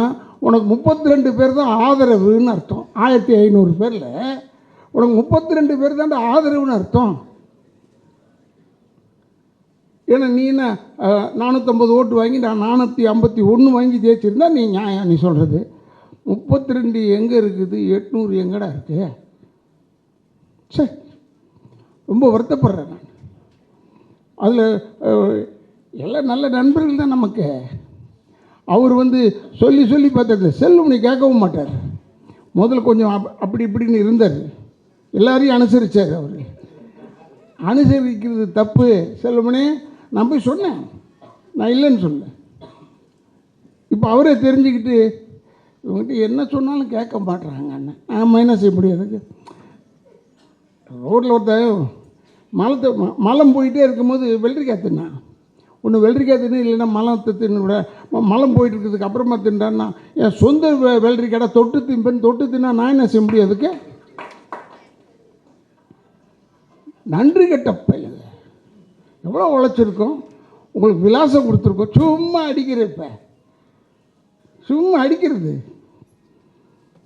[SPEAKER 5] உனக்கு 32 பேர் தான் ஆதரவுன்னு அர்த்தம். 1500 பேரில் உனக்கு 32 பேர் தான் ஆதரவுன்னு அர்த்தம். ஏன்னா நீ என்ன 450 ஓட்டு வாங்கி நான் 451 வாங்கி ஜெயிச்சிருந்தா நீ நியாயம். நீ சொல்கிறது 32 எங்கே இருக்குது, 800 எங்கடா இருக்கு? சரி, ரொம்ப வருத்தப்படுறேன் நான். அதில் எல்லாம் நல்ல நண்பர்கள் தான் நமக்கு. அவர் சொல்லி பார்த்தது செல்லுமணி கேட்கவும் மாட்டார். முதல்ல கொஞ்சம் அப்படி இப்படின்னு இருந்தார். எல்லாரையும் அனுசரித்தார். அவர் அனுசரிக்கிறது தப்பு. செல்லுமணி நான் போய் சொன்னேன், நான் இல்லைன்னு சொன்னேன். இப்போ அவரே தெரிஞ்சுக்கிட்டு இவங்ககிட்ட என்ன சொன்னாலும் கேட்க மாட்டுறாங்க. அண்ணன் ஆமாம், என்ன செய்ய முடியாது? ரோட்டில் ஒருத்தன் மலம் போயிட்டே இருக்கும்போது வெள்ளரிக்காய் தின்னான். ஒன்று வெள்ளரிக்காய் தின்னு, இல்லைன்னா மலத்தை தின்னு விட. மலம் போயிட்டு இருக்கிறதுக்கு அப்புறமா தின்றான்னா என் சொந்த வெள்ளரிக்காய் தொட்டு தின்னா நான் என்ன செய்ய முடியும்? அதுக்கு நன்றி கெட்ட பையன். எவ்வளோ உழைச்சிருக்கோம், உங்களுக்கு விலாசம் கொடுத்துருக்கோம். சும்மா அடிக்கிறப்ப சும்மா அடிக்கிறது.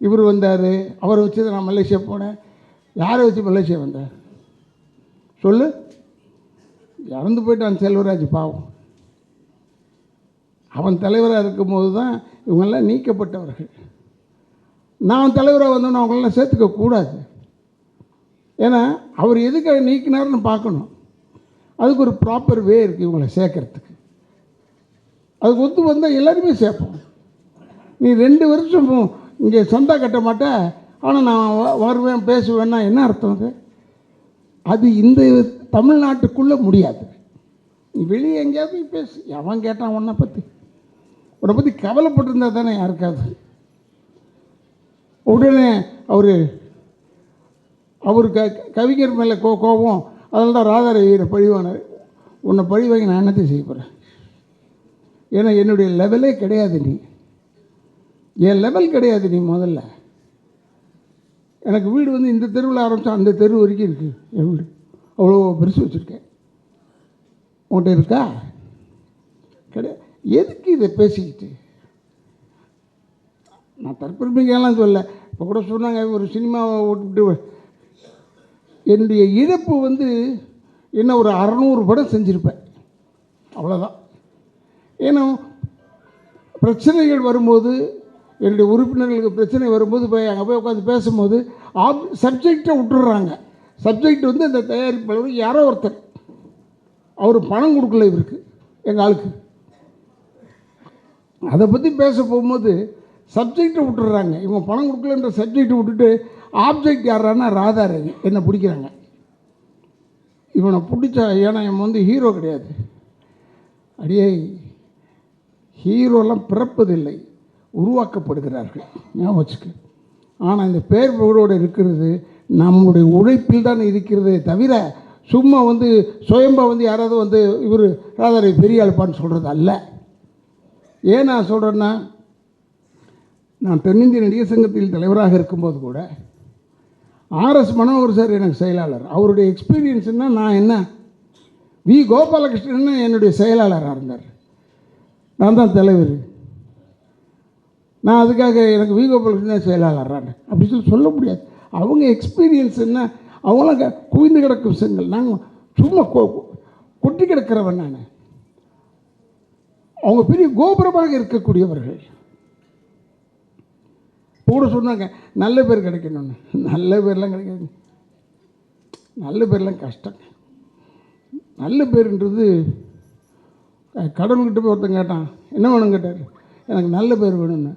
[SPEAKER 5] இவர் வந்தார், அவரை வச்சு நான் மலேசியா போனேன். யாரை வச்சு மலேசியா வந்தார் சொல்லு? இறந்து போயிட்டான் செல்வராஜ், பாவம். அவன் தலைவராக இருக்கும்போது தான் இவங்கெல்லாம் நீக்கப்பட்டவர்கள். நான் தலைவராக வந்தோன்னு அவங்களெல்லாம் சேர்த்துக்க கூடாது. ஏன்னா அவர் எதுக்காக நீக்கினார்னு பார்க்கணும். அதுக்கு ஒரு ப்ராப்பர் வே இருக்குது இவங்களை சேர்க்கறதுக்கு. அதுக்கு ஒத்து வந்தால் எல்லாருமே சேர்ப்போம். நீ 2 வருஷம் இங்கே சொந்தா கட்ட மாட்ட, ஆனால் நான் வருவேன் பேசுவேன்னா என்ன அர்த்தம்? அது இந்த தமிழ்நாட்டுக்குள்ளே முடியாது. நீ வெளியே எங்கேயாவது பேசு. அவன் கேட்டான் உன்னை பற்றி கவலைப்பட்டிருந்தா தானே யாருக்காவது. உடனே அவர் கவிஞர் மேலே கோபம். அதனால தான் ராதாரவியை பழிவானார். உன்னை பழி வாங்கி நான் என்னத்தை செய்ய போகிறேன்? ஏன்னா என்னுடைய லெவலே கிடையாது. நீ என் லெவல் கிடையாது. நீ முதல்ல எனக்கு வீடு இந்த தெருவில் ஆரம்பித்தா அந்த தெரு வரைக்கும் இருக்குது என் வீடு. அவ்வளோ பெருசு வச்சுருக்கேன். உன்கிட்ட இருக்கா? கிடையாது. எதுக்கு இதை பேசிக்கிட்டு? நான் தற்பெருமைக்கெல்லாம் சொல்ல. இப்போ கூட சொன்னாங்க ஒரு சினிமாவை ஓட்டுவிட்டு என்னுடைய இழப்பு என்ன ஒரு 600 படம் செஞ்சுருப்பேன், அவ்வளோதான். ஏன்னா பிரச்சனைகள் வரும்போது, என்னுடைய உறுப்பினர்களுக்கு பிரச்சனை வரும்போது போய் அங்கே போய் உட்காந்து பேசும்போது சப்ஜெக்டை விட்டுடுறாங்க. சப்ஜெக்ட் இந்த தயாரிப்பாளர் யாரோ ஒருத்தர், அவர் பணம் கொடுக்கல இவருக்கு, எங்கள் ஆளுக்கு. அதை பற்றி பேச போகும்போது சப்ஜெக்டை விட்டுடுறாங்க. இவங்க பணம் கொடுக்கலன்ற சப்ஜெக்டை விட்டுட்டு ஆப்ஜெக்ட் யாரானா ராதாரவி என்னை பிடிக்கிறாங்க. இவனை பிடிச்சா, ஏன்னா இவன் ஹீரோ கிடையாது. அடியே, ஹீரோலாம் பிறப்பதில்லை, உருவாக்கப்படுகிறார்கள். ஞாபகம் வச்சுக்க. ஆனால் இந்த பேர் புகழோடு இருக்கிறது நம்முடைய உழைப்பில் தான் இருக்கிறதே தவிர சும்மா சுயம்பா யாராவது இவர் ராதாரவி பெரிய ஆளுப்பான்னு சொல்கிறது அல்ல. ஏன் நான் சொல்கிறேன்னா, நான் தென்னிந்திய நடிகர் சங்கத்தில் தலைவராக இருக்கும்போது கூட ஆர்எஸ் மனோகர் சார் எனக்கு செயலாளர். அவருடைய எக்ஸ்பீரியன்ஸ்னா நான் என்ன, வி கோபாலகிருஷ்ணன் என்னுடைய செயலாளராக இருந்தார். நான் தான் தலைவர். நான் அதுக்காக எனக்கு வி கோபாலகிருஷ்ணன் செயலாளர்றாங்க அப்படி சொல்ல முடியாது. அவங்க எக்ஸ்பீரியன்ஸ் என்ன, அவங்களாம் குவிந்து கிடக்கும் விஷயங்கள், நாங்கள் சும்மா கொட்டி கிடக்கிறவன் நான். அவங்க பெரிய கோபுரமாக இருக்கக்கூடியவர்கள். கூட சொன்னாங்க நல்ல பேர் கிடைக்கணும்னு. நல்ல பேர்லாம் கிடைக்காது, நல்ல பேர்லாம் கஷ்டம். நல்ல பேருன்றது கடவுள்கிட்ட போய் ஒருத்தன் கேட்டான், என்ன வேணும் கேட்டார், எனக்கு நல்ல பேர் வேணும்னு.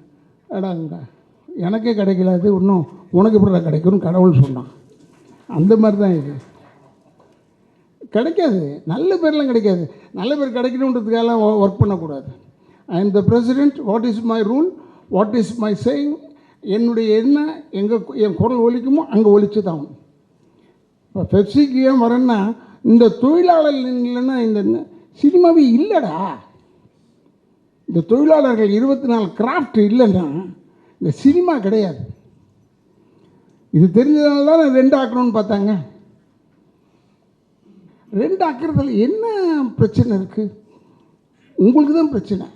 [SPEAKER 5] ஏடாங்கடா எனக்கே கிடைக்கல, அது இன்னும் உனக்கு எப்படி கிடைக்கும்னு கடவுள் சொன்னான். அந்த மாதிரி தான் இது கிடைக்காது, நல்ல பேர்லாம் கிடைக்காது. நல்ல பேர் கிடைக்கணுன்றதுக்காகலாம் ஒர்க் பண்ணக்கூடாது. I am the president, what is my rule, what is my saying, என்னுடைய என்ன எங்கே என் குரல் ஒலிக்குமோ அங்கே ஒலிச்சு தான். இப்போ பெப்சிக்கு ஏன் வரேன்னா, இந்த தொழிலாளர் இல்லைன்னா இந்த சினிமாவே இல்லைடா. இந்த தொழிலாளர்கள் 24 கிராஃப்ட் இல்லைன்னா இந்த சினிமா கிடையாது. இது தெரிஞ்சதுனால தான் 2 ஆக்கணும்னு பார்த்தாங்க. 2 ஆக்கிறதுல என்ன பிரச்சனை இருக்குது? உங்களுக்கு தான் பிரச்சனை.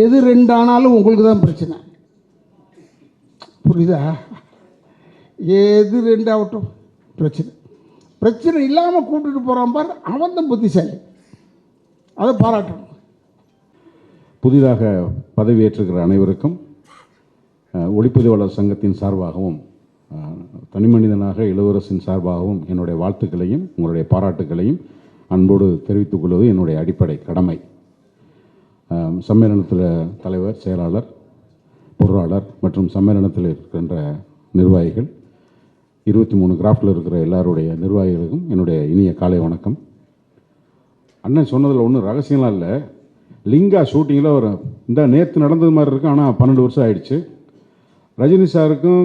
[SPEAKER 5] எது 2 ஆனாலும் உங்களுக்கு தான் பிரச்சனை. புரியுதா? எது 2 ஆகட்டும் பிரச்சனை. பிரச்சனை இல்லாமல் கூப்பிட்டுட்டு போகிறான் பார், அவன் தான் புத்திசாலி. அதை பாராட்டணும்.
[SPEAKER 6] புதிதாக பதவியேற்றுகிற அனைவருக்கும் ஒளிப்பதிவாளர் சங்கத்தின் சார்பாகவும் தனிமனிதனாக இளவரசின் சார்பாகவும் என்னுடைய வாழ்த்துக்களையும் உங்களுடைய பாராட்டுக்களையும் அன்போடு தெரிவித்துக் கொள்வது என்னுடைய அடிப்படை கடமை. சம்மேளனத்தில் தலைவர், செயலாளர், பொருளாளர் மற்றும் சம்மேளனத்தில் இருக்கின்ற நிர்வாகிகள், 23 கிராஃப்டில் இருக்கிற எல்லாருடைய நிர்வாகிகளுக்கும் என்னுடைய இனிய காலை வணக்கம். அண்ணன் சொன்னதில் ஒன்றும் ரகசியம்லாம் இல்லை. லிங்கா ஷூட்டிங்கில் ஒரு இந்த நேற்று நடந்தது மாதிரி இருக்குது, ஆனால் 12 வருஷம் ஆயிடுச்சு. ரஜினி சாருக்கும்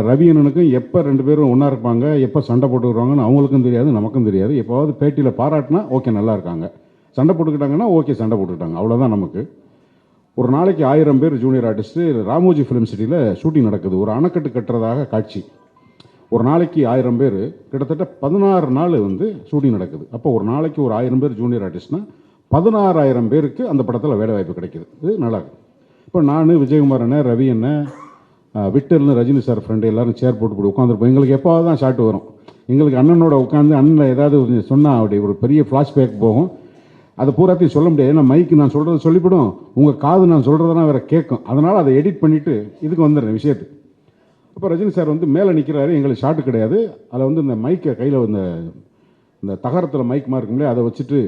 [SPEAKER 6] ரவி அண்ணனுக்கும் எப்போ 2 பேரும் ஒன்றா இருப்பாங்க, எப்போ சண்டை போட்டுக்கிறாங்கன்னு அவங்களுக்கும் தெரியாது, நமக்கும் தெரியாது. எப்போவாவது பேட்டியில் பாராட்டினா ஓகே நல்லா இருக்காங்க, சண்டை போட்டுக்கிட்டாங்கன்னா ஓகே சண்டை போட்டுக்கிட்டாங்க, அவ்வளோதான் நமக்கு. ஒரு நாளைக்கு 1000 பேர் ஜூனியர் ஆர்டிஸ்ட்டு ராமோஜி ஃபிலிம் சிட்டியில் ஷூட்டிங் நடக்குது. ஒரு அணைக்கட்டு கட்டுறதாக காட்சி. ஒரு நாளைக்கு 1000 பேர், கிட்டத்தட்ட 16 நாள் ஷூட்டிங் நடக்குது. அப்போ ஒரு நாளைக்கு ஒரு 1000 பேர் ஜூனியர் ஆர்டிஸ்ட்னா 16000 பேருக்கு அந்த படத்தில் வேலை வாய்ப்பு கிடைக்குது. இது நல்லா இருக்குது. இப்போ நான், விஜயகுமார் அண்ணன், ரவி அண்ணன், விட்டர்னு ரஜினி சார் ஃப்ரெண்டு எல்லாரும் சேர் போட்டு உட்காந்துருப்போம். எங்களுக்கு எப்போவாது தான் ஷாட் வரும். எங்களுக்கு அண்ணனோட உட்காந்து அண்ணன் ஏதாவது சொன்னால் அப்படி ஒரு பெரிய ஃப்ளாஷ்பேக் போகும். அதை பூராத்தையும் சொல்ல முடியாது, ஏன்னா மைக்கு நான் சொல்கிறத சொல்லிவிடும், உங்கள் காது நான் சொல்கிறதெல்லாம் வேறு கேட்கும். அதனால் அதை எடிட் பண்ணிவிட்டு இதுக்கு வந்துடுறேன் விஷயத்துக்கு. அப்போ ரஜினி சார் மேலே நிற்கிறாரு, எங்களுக்கு ஷாட்டு கிடையாது. அதில் இந்த மைக்கை கையில் இந்த தகரத்தில் மைக் மாதிரி இருக்குங்களே, அதை வச்சுட்டு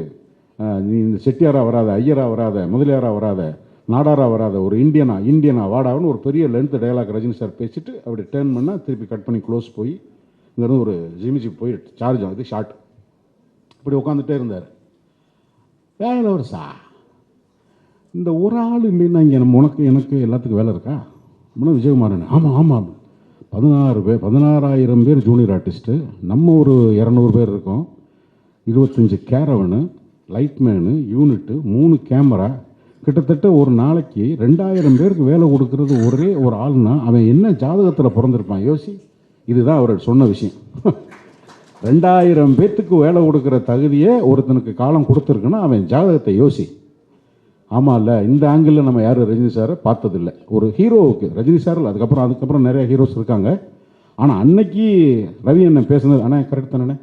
[SPEAKER 6] நீ இந்த செட்டியாராக வராத, ஐயராக வராத, முதலியாராக வராத, நாடாராக வராத, ஒரு இந்தியனா வாடாவுன்னு ஒரு பெரிய லென்த் டயலாக் ரஜினி சார் பேசிட்டு அப்படி டேர்ன் பண்ணால் திருப்பி கட் பண்ணி க்ளோஸ் போய் இங்கேருந்து ஒரு ஜிமிஜி போய் சார்ஜ் ஆகுது ஷார்ட். இப்படி உட்காந்துட்டே இருந்தார். வேலை வருஷா இந்த ஒரு ஆள் இல்லைன்னா இங்கே உனக்கு எனக்கு எல்லாத்துக்கும் வேலை இருக்கா அப்படின்னா விஜயகுமாரன் ஆமாம் ஆமாம் 16,000 பேர் ஜூனியர் ஆர்டிஸ்ட்டு, நம்ம ஒரு 200 பேர் இருக்கோம், 25 கேரவனு, லைட்மேனு, யூனிட்டு, 3 கேமரா, கிட்டத்தட்ட ஒரு நாளைக்கு 2000 பேருக்கு வேலை கொடுக்கறது ஒரே ஒரு ஆள்னா அவன் என்ன ஜாதகத்தில் பிறந்திருப்பான் யோசி. இதுதான் அவர் சொன்ன விஷயம். 2000 பேர்த்துக்கு வேலை கொடுக்குற தகுதியே ஒருத்தனுக்கு காலம் கொடுத்துருக்குன்னா அவன் ஜாதகத்தை யோசி. ஆமாம் இல்லை, இந்த ஆங்கிளில் நம்ம யாரும் ரஜினி சாரை பார்த்ததில்லை. ஒரு ஹீரோவுக்கு ரஜினி சார் அதுக்கப்புறம் நிறைய ஹீரோஸ் இருக்காங்க. ஆனால் அன்னைக்கு ரவி அண்ணன் பேசுனது அண்ணா கரெக்ட் தானே,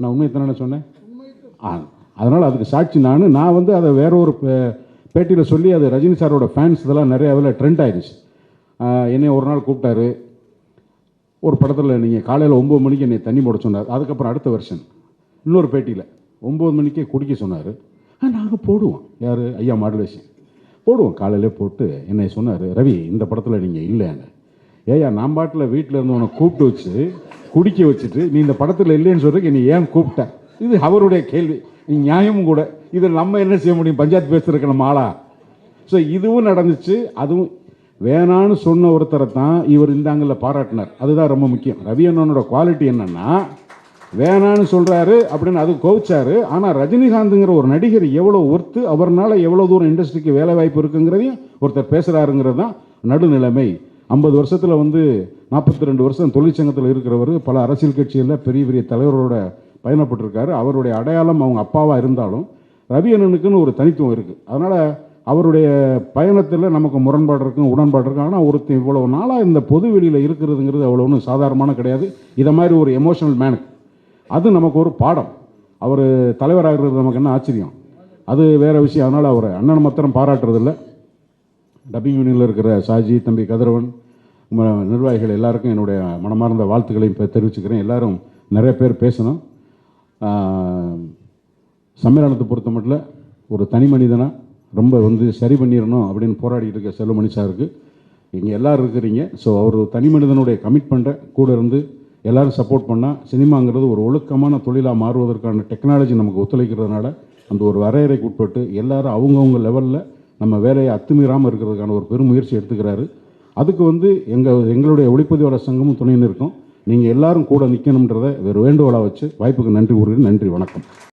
[SPEAKER 6] நான் உண்மையை தானே சொன்னேன். அதனால் அதுக்கு சாட்சி நான் அதை வேற ஒரு பேட்டியில் சொல்லி அது ரஜினி சாரோட ஃபேன்ஸ் இதெல்லாம் நிறைய ட்ரெண்ட் ஆயிடுச்சு. என்னை ஒரு நாள் கூப்பிட்டாரு ஒரு படத்தில், நீங்கள் காலையில் 9 மணிக்கு என்னை தண்ணி போட சொன்னார். அதுக்கப்புறம் அடுத்த வருஷன் இன்னொரு பேட்டியில் 9 மணிக்கே குடிக்க சொன்னார். நாங்கள் போடுவோம், யார் ஐயா மாடுலேஷன் போடுவோம், காலையிலே போட்டு என்னை சொன்னார், ரவி இந்த படத்தில் நீங்கள் இல்லைன்னு. ஏயா நான் பாட்டில் வீட்டில் இருந்து உன்னை கூப்பிட்டு வச்சு குடிக்க வச்சுட்டு நீ இந்த படத்தில் இல்லைன்னு சொல்கிறதுக்கு என்னை ஏன் கூப்பிட்ட? இது அவருடைய கேள்வி, நீ நியாயமும் கூட. இதில் நம்ம என்ன செய்ய முடியும், பஞ்சாயத்து பேசுறதுக்கு நம்ம ஆளா? ஸோ இதுவும் நடந்துச்சு. அதுவும் வேணான்னு சொன்ன ஒருத்தரை தான் இவர் இந்த ஆங்கிளில் பாராட்டினார். அதுதான் ரொம்ப முக்கியம். ரவி அண்ணனோட குவாலிட்டி என்னன்னா வேணான்னு சொல்கிறாரு அப்படின்னு அது கோவிச்சாரு. ஆனால் ரஜினிகாந்துங்கிற ஒரு நடிகர் எவ்வளோ ஒர்த்து, அவர்னால எவ்வளோ தூரம் இண்டஸ்ட்ரிக்கு வேலை வாய்ப்பு இருக்குங்கிறதையும் ஒருத்தர் பேசுகிறாருங்கிறது தான் நடுநிலைமை. 50 வருஷத்தில் 42 வருஷம் தொழிற்சங்கத்தில் இருக்கிறவர் பல அரசியல் கட்சிகளில் பெரிய பெரிய தலைவரோட பயணப்பட்டிருக்காரு. அவருடைய அடையாளம் அவங்க அப்பாவாக இருந்தாலும் ரவி அண்ணனுக்குன்னு ஒரு தனித்துவம் இருக்குது. அதனால் அவருடைய பயணத்தில் நமக்கு முரண்பாடு இருக்கும், உடன்பாடு இருக்கும். ஆனால் ஒருத்தன் இவ்வளோ நாளாக இந்த பொது வெளியில் இருக்கிறதுங்கிறது அவ்வளோ ஒன்றும் சாதாரணமான கிடையாது. இதை மாதிரி ஒரு எமோஷனல் மேனுக்கு அது நமக்கு ஒரு பாடம். அவர் தலைவராகிறது நமக்கு என்ன ஆச்சரியம், அது வேறு விஷயம். அதனால் அவர் அண்ணனை மாத்திரம் பாராட்டுறதில்ல, டப்பிங் யூனியனில் இருக்கிற சாஜி, தம்பி கதிரவன், நிர்வாகிகள் எல்லாருக்கும் என்னுடைய மனமார்ந்த வாழ்த்துக்களை இப்போ தெரிவிச்சுக்கிறேன். எல்லாரும் நிறைய பேர் பேசணும். சம்மேளனத்தை பொறுத்த மட்டும் ஒரு தனி மனிதனாக ரொம்ப சரி பண்ணிடணும் அப்படின்னு போராடிட்டு இருக்க செல்வமணி சாருக்கு இங்கே எல்லோரும் இருக்கிறீங்க. ஸோ அவர் தனி மனிதனுடைய கமிட்மெண்ட்டை கூட இருந்து எல்லோரும் சப்போர்ட் பண்ணால் சினிமாங்கிறது ஒரு ஒழுக்கமான தொழிலாக மாறுவதற்கான டெக்னாலஜி நமக்கு ஒத்துழைக்கிறதுனால அந்த ஒரு வரையறைக்கு உட்பட்டு எல்லோரும் அவங்கவுங்க லெவலில் நம்ம வேலையை அத்துமீறாமல் இருக்கிறதுக்கான ஒரு பெரும் முயற்சி எடுத்துக்கிறாரு. அதுக்கு எங்களுடைய ஒளிப்பதிவாளர் சங்கமும் துணை நிற்கும். நீங்கள் எல்லாரும் கூட நிற்கணுன்றதை வேறு வேண்டுகோளாக வச்சு வாய்ப்புக்கு நன்றி கூறுகிறேன். நன்றி, வணக்கம்.